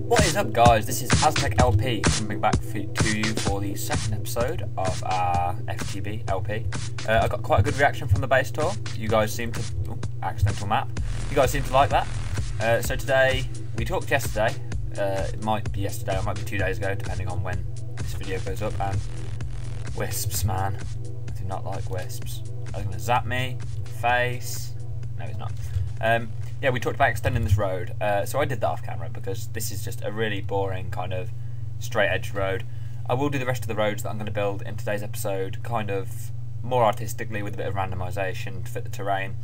What is up, guys? This is AztecLP coming back to you for the second episode of our FTB LP. I got quite a good reaction from the base tour. You guys seem to... Oh, accidental map. You guys seem to like that. So today, we talked yesterday. It might be yesterday or it might be 2 days ago, depending on when this video goes up. And wisps, man. I do not like wisps. Are they going to zap me? Face? No, he's not. Yeah, we talked about extending this road, so I did that off camera because this is just a really boring kind of straight edge road. I will do the rest of the roads that I'm going to build in today's episode kind of more artistically with a bit of randomisation to fit the terrain.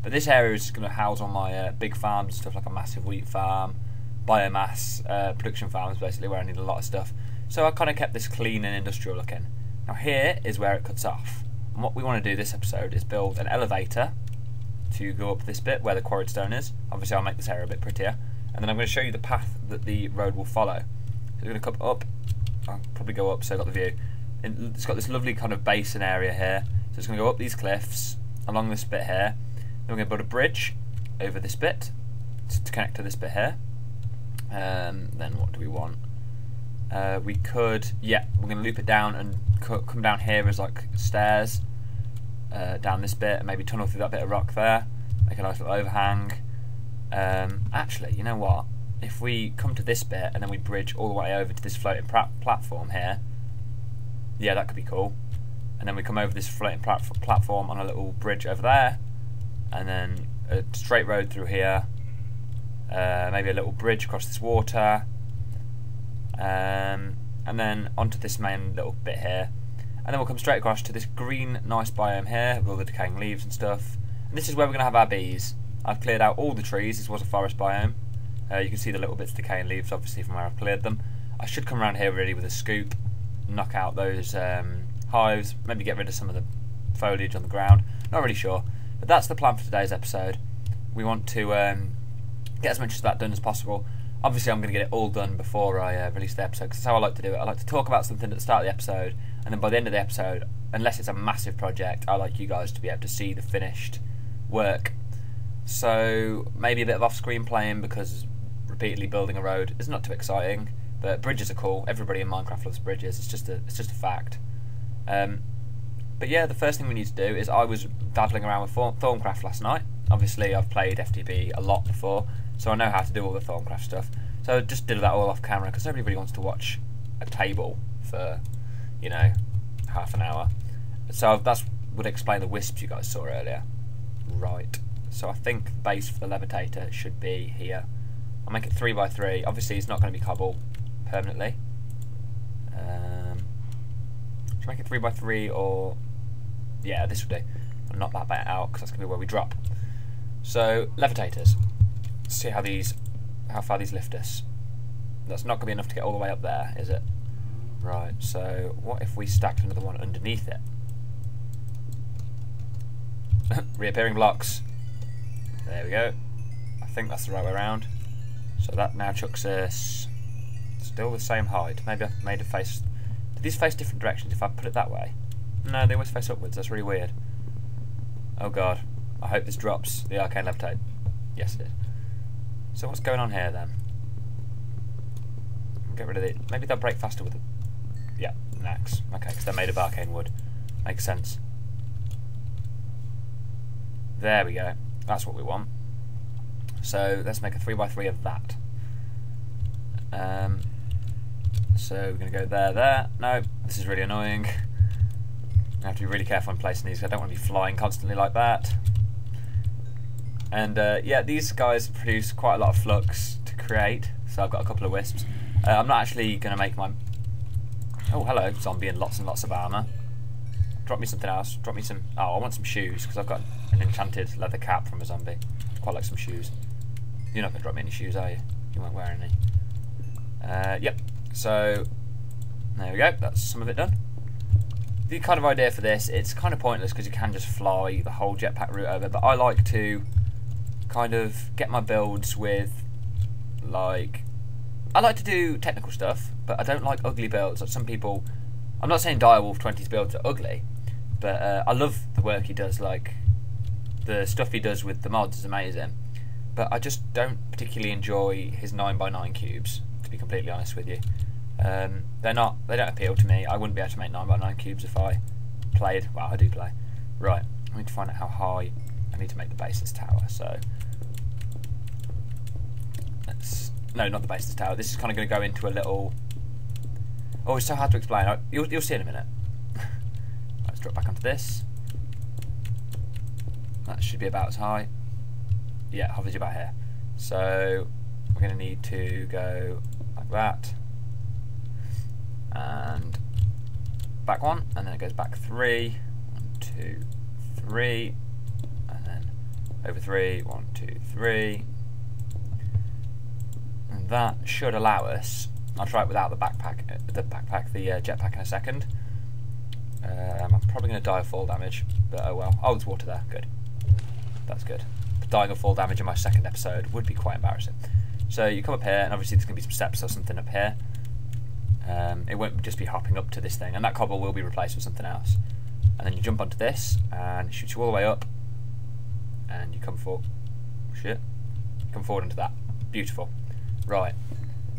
But this area is going to house all my big farms, stuff like a massive wheat farm, biomass production farms basically, where I need a lot of stuff. So I kind of kept this clean and industrial looking. Now here is where it cuts off. And what we want to do this episode is build an elevator to go up this bit where the quarried stone is. Obviously I'll make this area a bit prettier, and then I'm going to show you the path that the road will follow. So we're going to come up, I'll probably go up so I've got the view. It's got this lovely kind of basin area here, so it's going to go up these cliffs along this bit here. Then we're going to build a bridge over this bit to connect to this bit here. Then what do we want? We could, yeah, we're going to loop it down and come down here as like stairs. Down this bit and maybe tunnel through that bit of rock there, make a nice little overhang. Actually, you know what, if we come to this bit and then we bridge all the way over to this floating platform here, yeah, that could be cool. And then we come over this floating platform on a little bridge over there, and then a straight road through here, maybe a little bridge across this water, and then onto this main little bit here. And then we'll come straight across to this green, nice biome here with all the decaying leaves and stuff. And this is where we're going to have our bees. I've cleared out all the trees. This was a forest biome. You can see the little bits of decaying leaves, obviously, from where I've cleared them. I should come around here really with a scoop, knock out those hives, maybe get rid of some of the foliage on the ground. Not really sure. But that's the plan for today's episode. We want to get as much of that done as possible. Obviously, I'm going to get it all done before I release the episode, because that's how I like to do it. I like to talk about something at the start of the episode, and then by the end of the episode, unless it's a massive project, I like you guys to be able to see the finished work. So maybe a bit of off-screen playing, because repeatedly building a road is not too exciting, but bridges are cool. Everybody in Minecraft loves bridges. It's just a fact. But yeah, the first thing we need to do is, I was dabbling around with Thorncraft last night. Obviously, I've played FTB a lot before, so I know how to do all the Thorncraft stuff. So I just did that all off camera, because nobody really wants to watch a table for, you know, half an hour. So that would explain the wisps you guys saw earlier. Right. So I think the base for the levitator should be here. I'll make it 3x3. Obviously, it's not going to be cobble permanently. Should I make it 3x3 or... Yeah, this would do. I'll knock that bit out, because that's going to be where we drop. So, levitators. Let's see how far these lift us. That's not going to be enough to get all the way up there, is it? Right, so what if we stacked another one underneath it? Reappearing blocks. There we go. I think that's the right way around. So that now chucks us still the same height. Maybe I've made a face. Do these face different directions if I put it that way? No, they always face upwards. That's really weird. Oh god. I hope this drops the arcane levitate. Yes, it did. So what's going on here then? Get rid of it. Maybe they'll break faster with the... Yeah, an axe. Okay, because they're made of arcane wood. Makes sense. There we go. That's what we want. So let's make a 3x3 of that. So we're going to go there. No, this is really annoying. I have to be really careful when placing these. I don't want to be flying constantly like that. And yeah, these guys produce quite a lot of flux to create. So I've got a couple of wisps. I'm not actually going to make my... Oh, hello, zombie and lots of armour. Drop me something else. Drop me some... Oh, I want some shoes, because I've got an enchanted leather cap from a zombie. I quite like some shoes. You're not going to drop me any shoes, are you? You won't wear any. Yep. So, there we go. That's some of it done. The kind of idea for this, it's kind of pointless because you can just fly the whole jetpack route over, but I like to kind of get my builds with, like, I like to do technical stuff, but I don't like ugly builds. Like some people, I'm not saying Direwolf 20's builds are ugly, but I love the work he does. Like, the stuff he does with the mods is amazing, but I just don't particularly enjoy his 9x9 cubes, to be completely honest with you. They don't appeal to me. I wouldn't be able to make 9x9 cubes if I played. Well, I do play. Right, I need to find out how high I need to make the base of this tower. So no, not the base of this tower. This is kind of going to go into a little. Oh, it's so hard to explain. You'll see in a minute. Let's drop back onto this. That should be about as high. Yeah, it hovers about here. So we're going to need to go like that, and back one, and then it goes back 3, 1, 2, 3, and then over 3, 1, 2, 3. And that should allow us. I'll try it without the jetpack in a second. I'm probably going to die of fall damage, but oh well. Oh, there's water there. Good. That's good. But dying of fall damage in my second episode would be quite embarrassing. So you come up here, and obviously there's going to be some steps or something up here. It won't just be hopping up to this thing, and that cobble will be replaced with something else. And then you jump onto this, and it shoots you all the way up, and you come forward. Shit. You come forward into that. Beautiful. Right.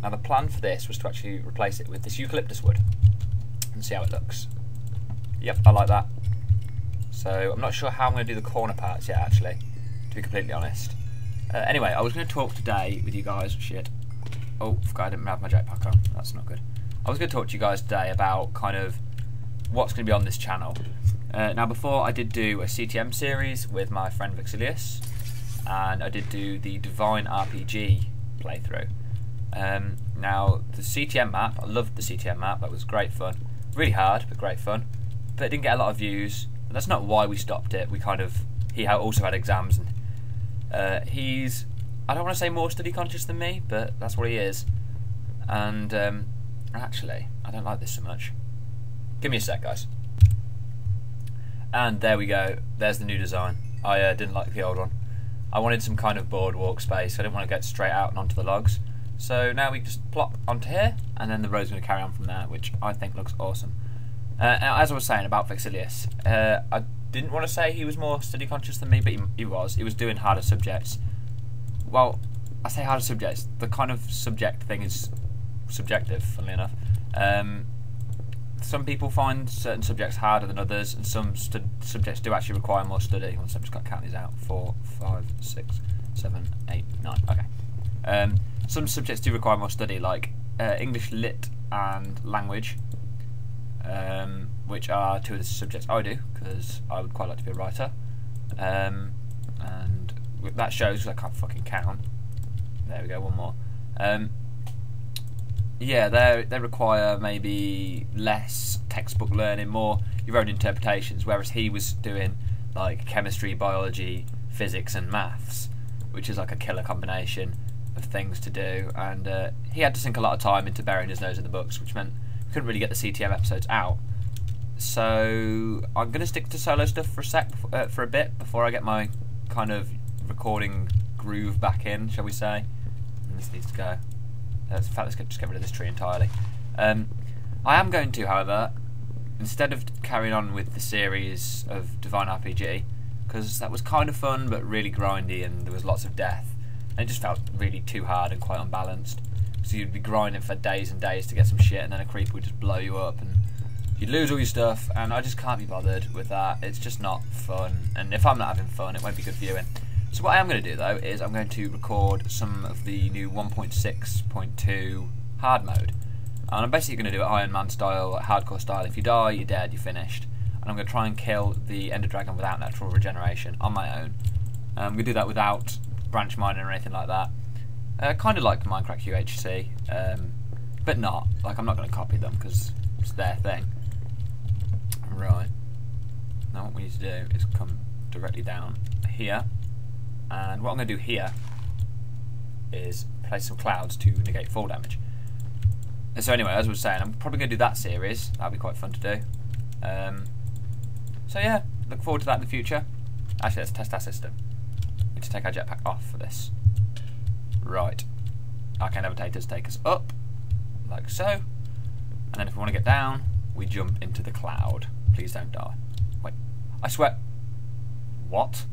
Now the plan for this was to actually replace it with this eucalyptus wood, and see how it looks. Yep, I like that. So I'm not sure how I'm going to do the corner parts yet, actually, to be completely honest. Anyway, I was going to talk today with you guys. Shit. Oh, forgot I didn't have my jetpack on. That's not good. I was going to talk to you guys today about kind of what's going to be on this channel. Now, before I did do a CTM series with my friend Vixilius, and I did do the Divine RPG playthrough. Now, the CTM map, I loved the CTM map. That was great fun. Really hard, but great fun. But it didn't get a lot of views. And that's not why we stopped it. He also had exams, and he's, I don't want to say more study conscious than me, but that's what he is. And actually, I don't like this so much. Give me a sec, guys. And there we go. There's the new design. I didn't like the old one. I wanted some kind of boardwalk space. I didn't want to get straight out and onto the logs. So now we just plop onto here, and then the road's going to carry on from there, which I think looks awesome. As I was saying about Vixilius, I didn't want to say he was more study conscious than me, but he was. He was doing harder subjects. Well, I say harder subjects. The kind of subject thing is subjective, funnily enough. Some people find certain subjects harder than others, and some subjects do actually require more study. Once I've just got to count these out. 4, 5, 6, 7, 8, 9. Okay. Some subjects do require more study, like English Lit and Language, which are 2 of the subjects I do, because I would quite like to be a writer. And that shows, because I can't fucking count. There we go, one more. Yeah, they require maybe less textbook learning, more your own interpretations, whereas he was doing like chemistry, biology, physics and maths, which is like a killer combination of things to do, and he had to sink a lot of time into burying his nose in the books, which meant we couldn't really get the CTM episodes out. So I'm going to stick to solo stuff for a bit before I get my kind of recording groove back in, shall we say. And this needs to go. In fact, let's just get rid of this tree entirely. I am going to, however, instead of carrying on with the series of Divine RPG, because that was kind of fun but really grindy, and there was lots of death, and it just felt really too hard and quite unbalanced. So you'd be grinding for days and days to get some shit, and then a creeper would just blow you up, and you'd lose all your stuff, and I just can't be bothered with that. It's just not fun, and if I'm not having fun, it won't be good viewing. So what I am going to do, though, is I'm going to record some of the new 1.6.2 hard mode. And I'm basically going to do it Iron Man style, hardcore style. If you die, you're dead, you're finished. And I'm going to try and kill the Ender Dragon without natural regeneration on my own. I'm going to do that without branch mining or anything like that. Kind of like Minecraft UHC, but not. Like, I'm not going to copy them because it's their thing. Right. Now what we need to do is come directly down here. And what I'm going to do here is place some clouds to negate fall damage. And so anyway, as I was saying, I'm probably going to do that series. That'll be quite fun to do. So yeah, look forward to that in the future. Actually, let's test our system. need to take our jetpack off for this. Right. Arcane levitators take us up, like so. And then if we want to get down, we jump into the cloud. Please don't die. Wait, I swear. What?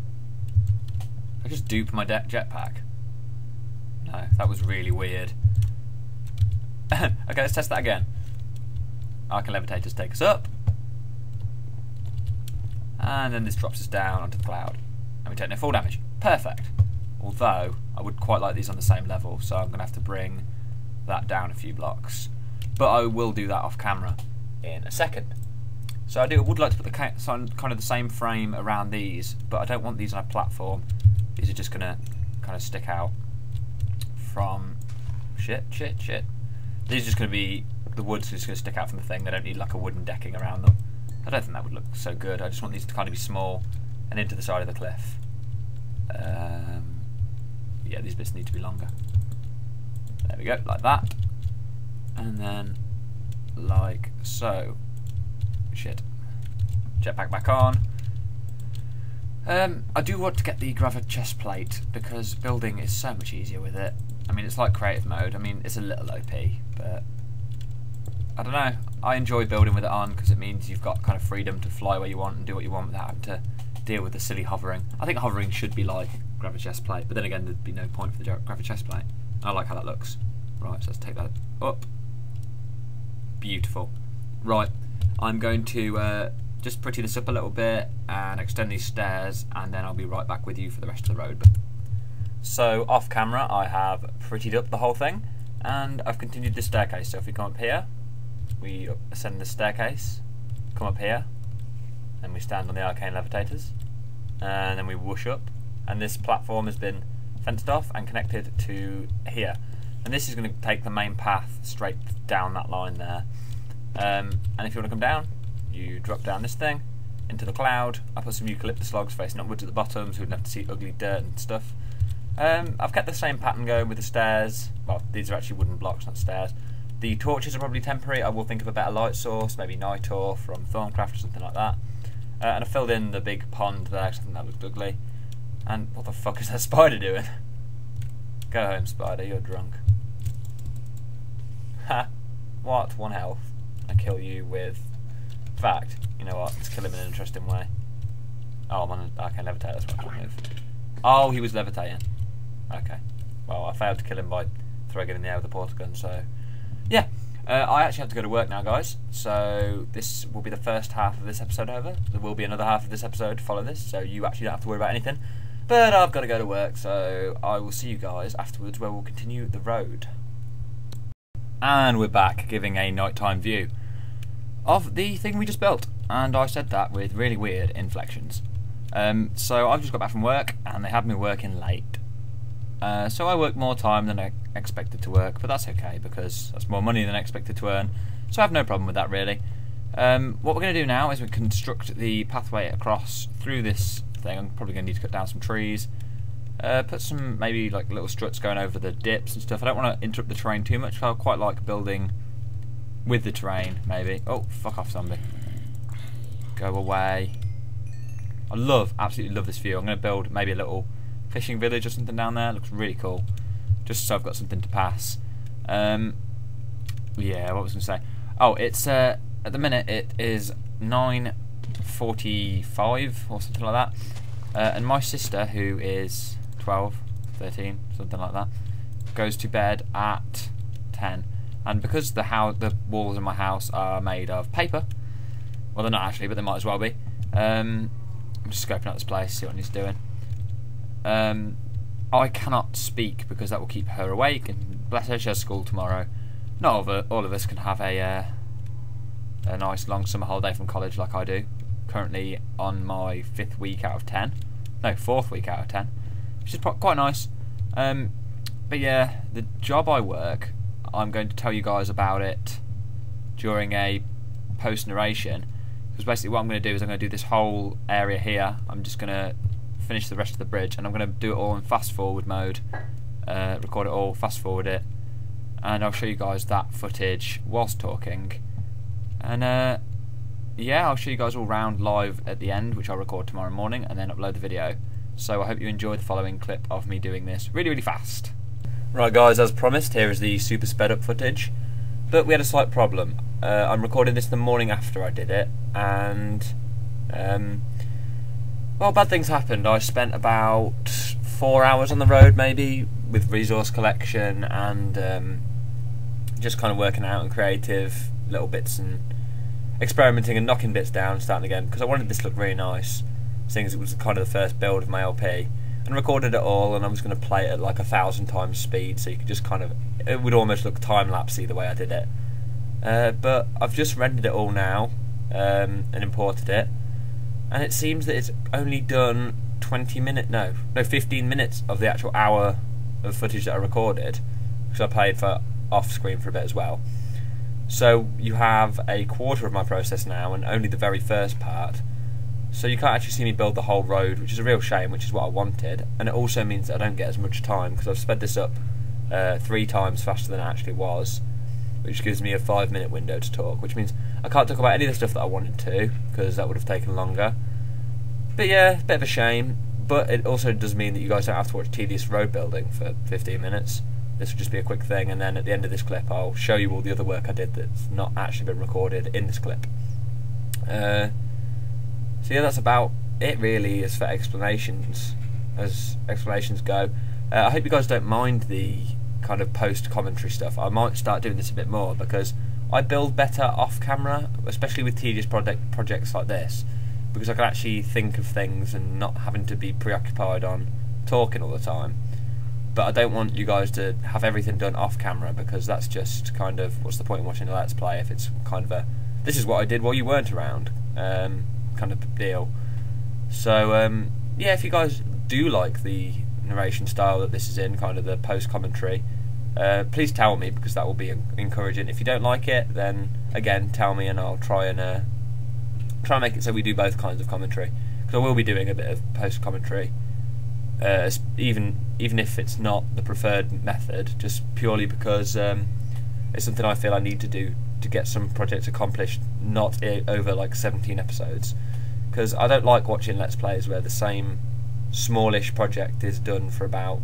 I just duped my jetpack. No, that was really weird. Okay, let's test that again. Arcane levitators take us up. And then this drops us down onto the cloud. And we take no fall damage. Perfect. Although, I would quite like these on the same level, so I'm going to have to bring that down a few blocks. But I will do that off camera in a second. So I would like to put the kind of the same frame around these, but I don't want these on a platform. These are just going to kind of stick out from... Shit. These are just going to be... The wood's just going to stick out from the thing. They don't need like a wooden decking around them. I don't think that would look so good. I just want these to kind of be small and into the side of the cliff. Yeah, these bits need to be longer. There we go, like that. And then, like so. Shit. Jetpack back on. I do want to get the gravity chest plate because building is so much easier with it. I mean, it's like creative mode. I mean, it's a little OP, but I don't know. I enjoy building with it on because it means you've got kind of freedom to fly where you want and do what you want without having to deal with the silly hovering. I think hovering should be like gravity chest plate, but then again, there'd be no point for the gravity chest plate. I like how that looks. Right, so let's take that up. Beautiful. Right, I'm going to just pretty this up a little bit and extend these stairs, and then I'll be right back with you for the rest of the road. So off camera, I have prettied up the whole thing, and I've continued this staircase. So if we come up here, we ascend the staircase, come up here, then we stand on the arcane levitators, and then we whoosh up, and this platform has been fenced off and connected to here. And this is going to take the main path straight down that line there. And if you want to come down, you drop down this thing into the cloud. I put some eucalyptus logs facing upwards at the bottom so we don't have to see ugly dirt and stuff. I've kept the same pattern going with the stairs. Well, these are actually wooden blocks, not stairs. The torches are probably temporary. I will think of a better light source, maybe Nitor from Thorncraft or something like that. And I filled in the big pond there because I think that looked ugly. And what the fuck is that spider doing? Go home, spider, you're drunk. Ha! What? 1 health. I kill you with... In fact, you know what? Let's kill him in an interesting way. Oh, I'm on an arcane levitator, that's what I can't move. Oh, he was levitating. Okay. Well, I failed to kill him by throwing it in the air with a portal gun, so... Yeah. I actually have to go to work now, guys. So this will be the first half of this episode over. There will be another half of this episode to follow this, so you actually don't have to worry about anything. But I've got to go to work, so I will see you guys afterwards where we'll continue the road. And we're back, giving a nighttime view of the thing we just built. And I said that with really weird inflections. So I've just got back from work, and they had me working late. So I worked more time than I expected to work, but that's okay, because that's more money than I expected to earn. So I have no problem with that, really. What we're going to do now is we construct the pathway across through this thing. I'm probably going to need to cut down some trees. Put some maybe like little struts going over the dips and stuff. I don't want to interrupt the terrain too much. I quite like building with the terrain, maybe. Oh, fuck off, zombie. Go away. I absolutely love this view. I'm going to build maybe a little fishing village or something down there. It looks really cool. Just so I've got something to pass. Yeah, what was I going to say? Oh, it's at the minute it is 9:45 or something like that. And my sister, who is 12, 13, something like that, goes to bed at 10. And because the walls in my house are made of paper, well, they're not actually, but they might as well be. I'm just scoping out this place, see what he's doing. I cannot speak because that will keep her awake, and bless her, she has school tomorrow. Not all of us can have a nice long summer holiday from college like I do. Currently on my 5th week out of 10. No, 4th week out of 10. Which is quite nice. But yeah, the job I work, I'm going to tell you guys about it during a post-narration. Because basically what I'm going to do is I'm going to do this whole area here. I'm just going to finish the rest of the bridge, and I'm going to do it all in fast-forward mode. Record it all, fast-forward it. And I'll show you guys that footage whilst talking. And yeah, I'll show you guys all round live at the end, which I'll record tomorrow morning and then upload the video. So I hope you enjoyed the following clip of me doing this really fast. Right guys, as promised, here is the super sped up footage, but we had a slight problem. I'm recording this the morning after I did it, and well, bad things happened. I spent about 4 hours on the road maybe with resource collection and just kind of working out and creative little bits and experimenting and knocking bits down and starting again, because I wanted this to look really nice, seeing as it was kind of the first build of my LP, and recorded it all, and I was going to play it at like 1,000 times speed, so you could just kind of, it would almost look time-lapsey the way I did it. But I've just rendered it all now and imported it, and it seems that it's only done 15 minutes of the actual hour of footage that I recorded, because I played for off-screen for a bit as well. So you have a quarter of my process now and only the very first part, so you can't actually see me build the whole road, which is a real shame, which is what I wanted. And it also means that I don't get as much time, because I've sped this up 3 times faster than it actually was, which gives me a 5-minute window to talk, which means I can't talk about any of the stuff that I wanted to, because that would have taken longer. But yeah, a bit of a shame, but it also does mean that you guys don't have to watch tedious road building for 15 minutes. This will just be a quick thing, and then at the end of this clip I'll show you all the other work I did that's not actually been recorded in this clip. So yeah, that's about it really as for explanations go. I hope you guys don't mind the kind of post-commentary stuff. I might start doing this a bit more, because I build better off camera, especially with tedious projects like this, because I can actually think of things and not having to be preoccupied on talking all the time. But I don't want you guys to have everything done off camera, because that's just kind of, what's the point in watching a Let's Play if it's kind of a, this is what I did while you weren't around kind of deal. So yeah, if you guys do like the narration style that this is in, kind of the post commentary, please tell me, because that will be encouraging. If you don't like it, then again tell me and I'll try and make it so we do both kinds of commentary, because I will be doing a bit of post commentary. Even if it's not the preferred method, just purely because it's something I feel I need to do to get some projects accomplished, not over like 17 episodes, because I don't like watching Let's Plays where the same smallish project is done for about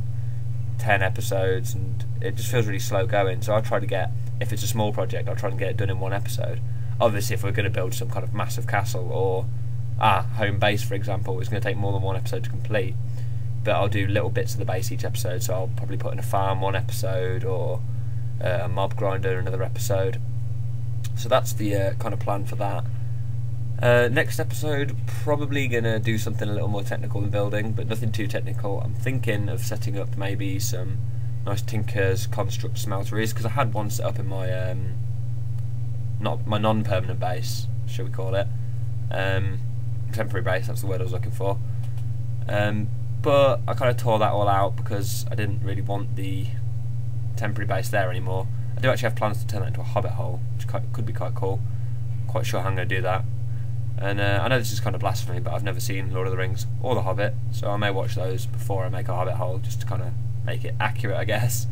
10 episodes, and it just feels really slow going. So I try to get, if it's a small project, I'll try and get it done in 1 episode. Obviously if we're going to build some kind of massive castle or home base, for example, it's going to take more than 1 episode to complete. But I'll do little bits of the base each episode, so I'll probably put in a farm 1 episode, or a mob grinder another episode. So that's the kind of plan for that. Next episode, probably going to do something a little more technical than building, but nothing too technical. I'm thinking of setting up maybe some nice Tinker's Construct smelteries, because I had one set up in my not my non-permanent base, shall we call it, temporary base, that's the word I was looking for. But I kind of tore that all out because I didn't really want the temporary base there anymore. I do actually have plans to turn that into a hobbit hole, which could be quite cool. Quite sure how I'm going to do that. And I know this is kind of blasphemy, but I've never seen Lord of the Rings or The Hobbit, so I may watch those before I make a hobbit hole, just to kind of make it accurate, I guess.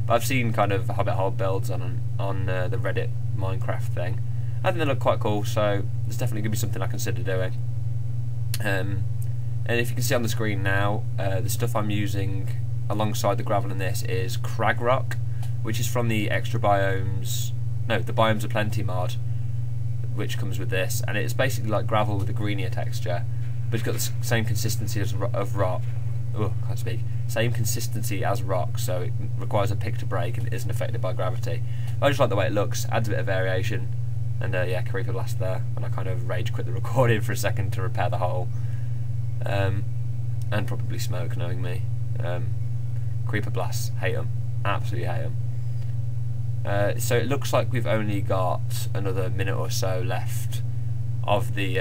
But I've seen kind of hobbit hole builds on the Reddit Minecraft thing. I think they look quite cool, so there's definitely going to be something I consider doing. And if you can see on the screen now, the stuff I'm using alongside the gravel in this is crag rock, which is from the extra biomes, no, the Biomes of Plenty mod, which comes with this, and it's basically like gravel with a greenier texture, but it's got the same consistency of rock. Oh, can't speak. Same consistency as rock, so it requires a pick to break and isn't affected by gravity. But I just like the way it looks, adds a bit of variation, and yeah, Creeper Blast there, and I kind of rage quit the recording for a second to repair the hole. And probably smoke, knowing me. Creeper Blasts, hate them, absolutely hate them. So it looks like we've only got another minute or so left of the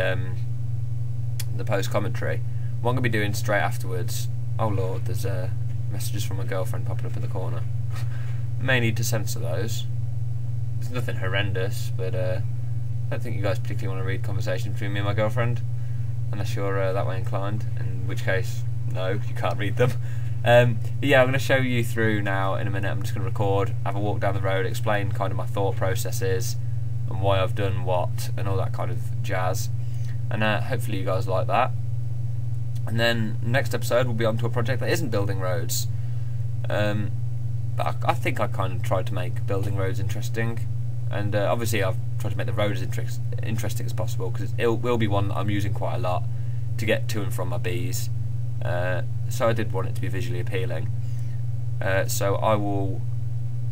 post commentary. What I'm going to be doing straight afterwards, oh lord, there's messages from my girlfriend popping up in the corner. May need to censor those. There's nothing horrendous, but I don't think you guys particularly want to read conversation between me and my girlfriend, unless you're that way inclined, in which case, no, you can't read them. But yeah, I'm going to show you through now in a minute. I'm just going to record, have a walk down the road, explain kind of my thought processes and why I've done what and all that kind of jazz, and hopefully you guys like that. And then next episode we'll be on to a project that isn't building roads. But I think I kind of tried to make building roads interesting, and obviously I've tried to make the road as interesting as possible, because it will be one that I'm using quite a lot to get to and from my bees. So I did want it to be visually appealing. So I will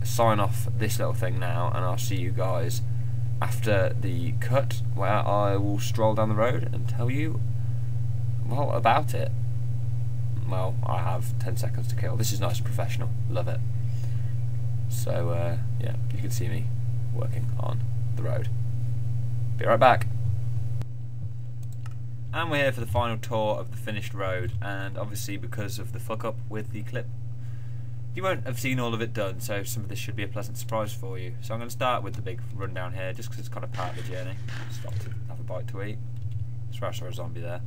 sign off this little thing now, and I'll see you guys after the cut, where I will stroll down the road and tell you, well, about it. Well, I have 10 seconds to kill. This is nice and professional. Love it. So, yeah, you can see me working on the road. Be right back. And we're here for the final tour of the finished road, and obviously because of the fuck up with the clip, you won't have seen all of it done, so some of this should be a pleasant surprise for you. So I'm going to start with the big rundown here, just because it's kind of part of the journey. Stop to have a bite to eat. Swear I saw a zombie there.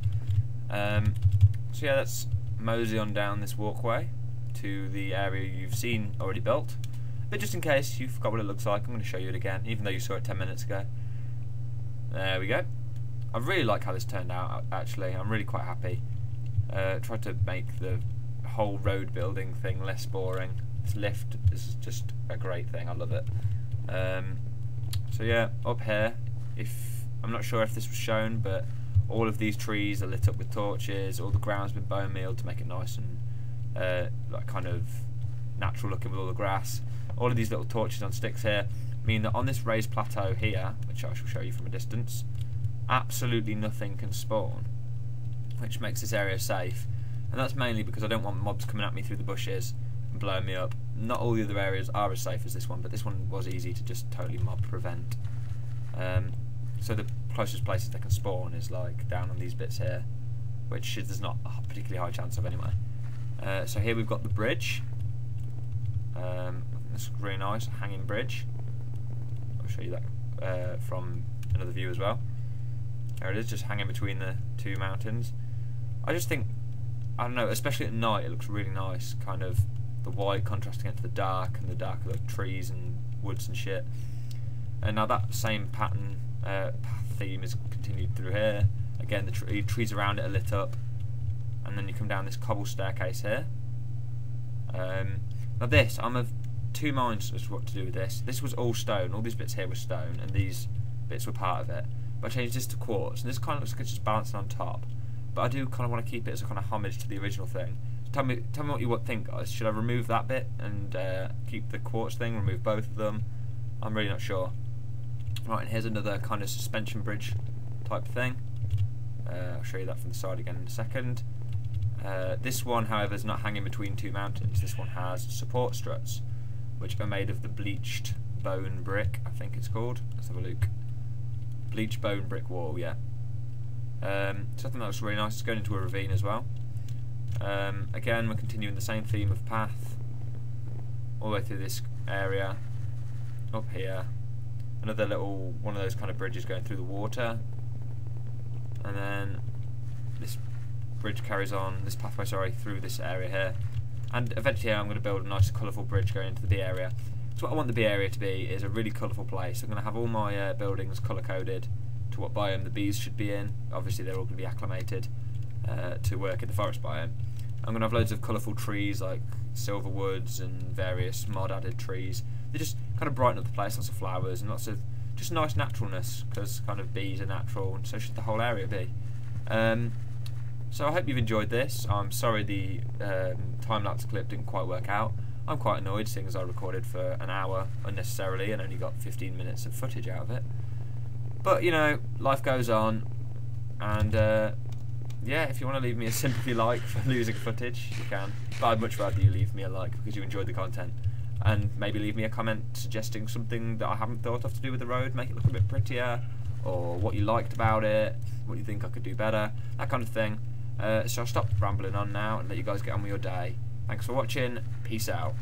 So yeah, let's mosey on down this walkway to the area you've seen already built. But just in case you forgot what it looks like, I'm going to show you it again, even though you saw it 10 minutes ago. There we go. I really like how this turned out, actually. I'm really quite happy. Tried to make the whole road building thing less boring. This lift is just a great thing. I love it. So yeah, up here, I'm not sure if this was shown, but all of these trees are lit up with torches. All the ground's been bone mealed to make it nice and like kind of natural looking with all the grass. All of these little torches on sticks here mean that on this raised plateau here, which I shall show you from a distance, absolutely nothing can spawn, which makes this area safe. And that's mainly because I don't want mobs coming at me through the bushes and blowing me up. Not all the other areas are as safe as this one, but this one was easy to just totally mob prevent. So the closest places they can spawn is like down on these bits here, which there's not a particularly high chance of anyway. So here we've got the bridge. This is really nice, a hanging bridge. I'll show you that from another view as well. There it is, just hanging between the two mountains. I just think, I don't know, especially at night it looks really nice, kind of the white contrasting into the dark, and the dark of the trees and woods and shit. And now that same pattern, path theme is continued through here. Again, the trees around it are lit up, and then you come down this cobble staircase here. Now this, I'm of two minds as to what to do with this. This was all stone, all these bits here were stone, and these bits were part of it. But I changed this to quartz, and this kind of looks like it's just balancing on top. But I do kind of want to keep it as a kind of homage to the original thing. So tell me what you think, guys. Should I remove that bit and keep the quartz thing, remove both of them? I'm really not sure. Right, and here's another kind of suspension bridge type thing. I'll show you that from the side again in a second. This one, however, is not hanging between two mountains. This one has support struts, which are made of the bleached bone brick, I think it's called. Let's have a look. Bleached bone brick wall, yeah. So I think that looks really nice. It's going into a ravine as well. Again, we're continuing the same theme of path all the way through this area. Up here, another little one of those kind of bridges going through the water, and then this bridge carries on, this pathway, sorry, through this area here. And eventually I'm going to build a nice colourful bridge going into the bee area. So what I want the bee area to be is a really colourful place. I'm going to have all my buildings colour coded to what biome the bees should be in. Obviously they're all going to be acclimated to work in the forest biome. I'm going to have loads of colourful trees like silver woods and various mod added trees. They just kind of brighten up the place, lots of flowers and lots of just nice naturalness, because kind of bees are natural and so should the whole area be. So I hope you've enjoyed this. I'm sorry the time-lapse clip didn't quite work out. I'm quite annoyed seeing as I recorded for an hour unnecessarily and only got 15 minutes of footage out of it. But you know, life goes on, and yeah, if you want to leave me a sympathy like for losing footage, you can. But I'd much rather you leave me a like because you enjoyed the content, and maybe leave me a comment suggesting something that I haven't thought of to do with the road, make it look a bit prettier, or what you liked about it, what you think I could do better, that kind of thing. So I'll stop rambling on now and let you guys get on with your day. Thanks for watching, peace out.